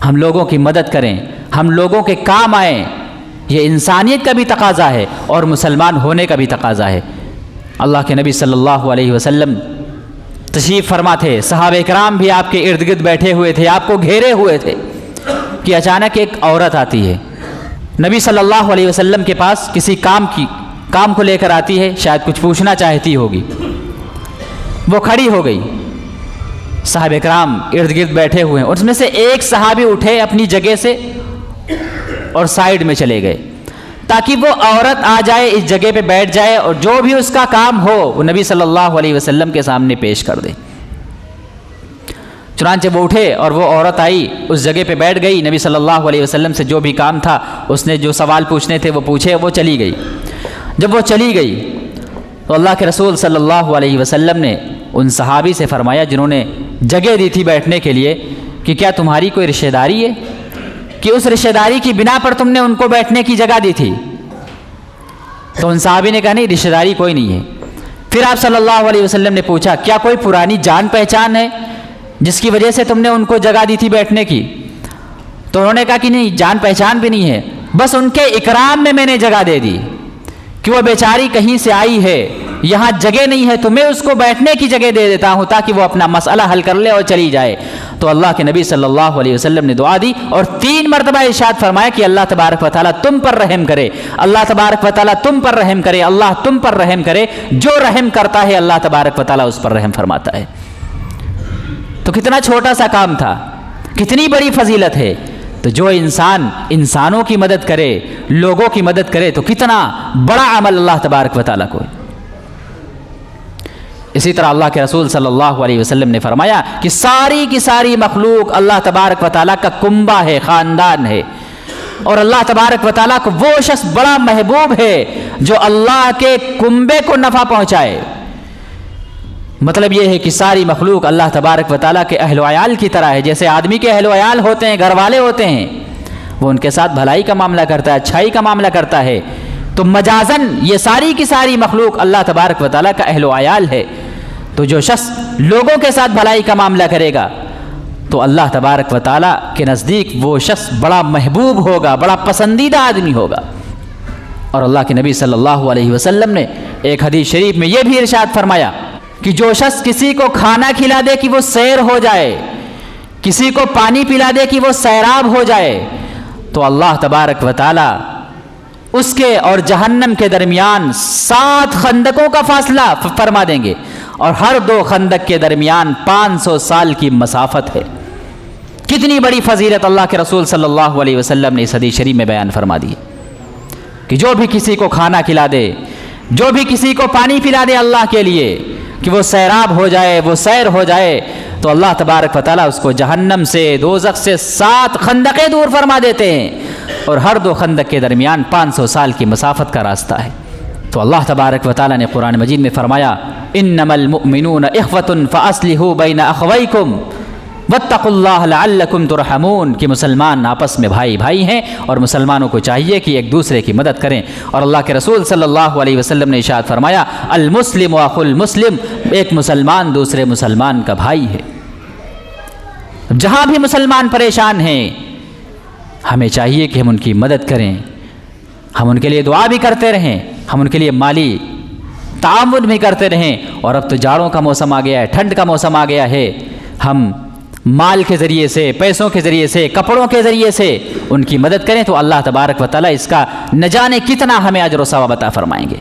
हम लोगों की मदद करें, हम लोगों के काम आएँ। ये इंसानियत का भी तकाज़ा है और मुसलमान होने का भी तकाज़ा है। अल्लाह के नबी सल्लल्लाहु अलैहि वसल्लम तशरीफ़ फरमा थे, सहाबे कराम भी आपके इर्द गिर्द बैठे हुए थे, आपको घेरे हुए थे कि अचानक एक औरत आती है नबी सल्लल्लाहु अलैहि वसल्लम के पास, किसी काम को लेकर आती है, शायद कुछ पूछना चाहती होगी। वो खड़ी हो गई, सहाबे कराम इर्द गिर्द बैठे हुए हैं। उसमें से एक सहाबी उठे अपनी जगह से और साइड में चले गए ताकि वो औरत आ जाए, इस जगह पे बैठ जाए और जो भी उसका काम हो वो नबी सल्लल्लाहु अलैहि वसल्लम के सामने पेश कर दे। चुनांचे वो उठे और वो औरत आई, उस जगह पे बैठ गई। नबी सल्लल्लाहु अलैहि वसल्लम से जो भी काम था, उसने जो सवाल पूछने थे वो पूछे, वो चली गई। जब वो चली गई तो अल्लाह के रसूल सल्लल्लाहु अलैहि वसल्लम ने उन सहाबी से फरमाया जिन्होंने जगह दी थी बैठने के लिए कि क्या तुम्हारी कोई रिश्तेदारी है कि उस रिश्तेदारी की बिना पर तुमने उनको बैठने की जगह दी थी? तो उन सहाबी ने कहा नहीं, रिश्तेदारी कोई नहीं है। फिर आप सल्लल्लाहु अलैहि वसल्लम ने पूछा क्या कोई पुरानी जान पहचान है जिसकी वजह से तुमने उनको जगह दी थी बैठने की? तो उन्होंने कहा कि नहीं, जान पहचान भी नहीं है, बस उनके इकराम में मैंने जगह दे दी कि वो बेचारी कहीं से आई है, यहाँ जगह नहीं है तो मैं उसको बैठने की जगह दे देता हूँ ताकि वो अपना मसला हल कर ले और चली जाए। तो अल्लाह के नबी सल्लल्लाहु अलैहि वसल्लम ने दुआ दी और 3 मरतबा इरशाद फरमाया कि अल्लाह तबारक व तआला तुम पर रहम करे, अल्लाह तबारक व तआला तुम पर रहम करे, अल्लाह तुम पर रहम करे। जो रहम करता है अल्लाह तबारक व तआला उस पर रहम फरमाता है। तो कितना छोटा सा काम था, कितनी बड़ी फजीलत है। तो जो इंसान इंसानों की मदद करे, लोगों की मदद करे, तो कितना बड़ा अमल अल्लाह तबारक व तआला को। इसी तरह अल्लाह के रसूल सल्लल्लाहु अलैहि वसल्लम ने फरमाया कि सारी की सारी मखलूक अल्लाह तबारक व तआला का कुंबा है, ख़ानदान है, और अल्लाह तबारक व तआला को वो शख्स बड़ा महबूब है जो अल्लाह के कुंबे को नफ़ा पहुँचाए। मतलब यह है कि सारी मखलूक अल्लाह तबारक व तआला के अहल वयाल की तरह है। जैसे आदमी के अहल वयाल होते हैं, घर वाले होते हैं, वो उनके साथ भलाई का मामला करता है, अच्छाई का मामला करता है। तो मजाजन ये सारी की सारी मखलूक अल्लाह तबारक व तआला का अहल वयाल है। तो जो शख्स लोगों के साथ भलाई का मामला करेगा तो अल्लाह तबारक व तआला के नज़दीक वो शख्स बड़ा महबूब होगा, बड़ा पसंदीदा आदमी होगा। और अल्लाह के नबी सल्लल्लाहु अलैहि वसल्लम ने एक हदीस शरीफ में यह भी इरशाद फरमाया कि जो शख्स किसी को खाना खिला दे कि वो सैर हो जाए, किसी को पानी पिला दे कि वो सैराब हो जाए, तो अल्लाह तबारक व तआला उसके और जहन्नम के दरमियान 7 खंदकों का फासला फरमा देंगे और हर 2 खंदक के दरमियान 500 साल की मसाफत है। कितनी बड़ी फजीलत अल्लाह के रसूल सल्लल्लाहु अलैहि वसल्लम ने इस हदीस शरीफ में बयान फरमा दी कि जो भी किसी को खाना खिला दे, जो भी किसी को पानी पिला दे अल्लाह के लिए कि वो सैराब हो जाए, वो सैर हो जाए, तो अल्लाह तबारक व तआला उसको जहन्नम से, दोज़ख से 7 खंदकें दूर फरमा देते हैं और हर 2 खंदक के दरमियान 500 साल की मसाफत का रास्ता है। तो अल्लाह तबारक व तआला ने कुरान मजीद में फरमाया इन्नमल मुअमिनूना इख्वतुन फअस्लिहू बैना अख़वैकुम वत्तक़ुल्लाह लअल्लकुम तुरहमून, कि मुसलमान आपस में भाई भाई हैं और मुसलमानों को चाहिए कि एक दूसरे की मदद करें। और अल्लाह के रसूल सल्लल्लाहु अलैहि वसल्लम ने इरशाद फरमाया अल मुस्लिम व अखुल मुस्लिम, एक मुसलमान दूसरे मुसलमान का भाई है। जहाँ भी मुसलमान परेशान हैं हमें चाहिए कि हम उनकी मदद करें, हम उनके लिए दुआ भी करते रहें, हम उनके लिए माली ताअवुन भी करते रहें। और अब तो जाड़ों का मौसम आ गया है, ठंड का मौसम आ गया है, हम माल के ज़रिए से, पैसों के ज़रिए से, कपड़ों के ज़रिए से उनकी मदद करें तो अल्लाह तबारक व तआला इसका न जाने कितना हमें अजर व सवाब अता फरमाएंगे।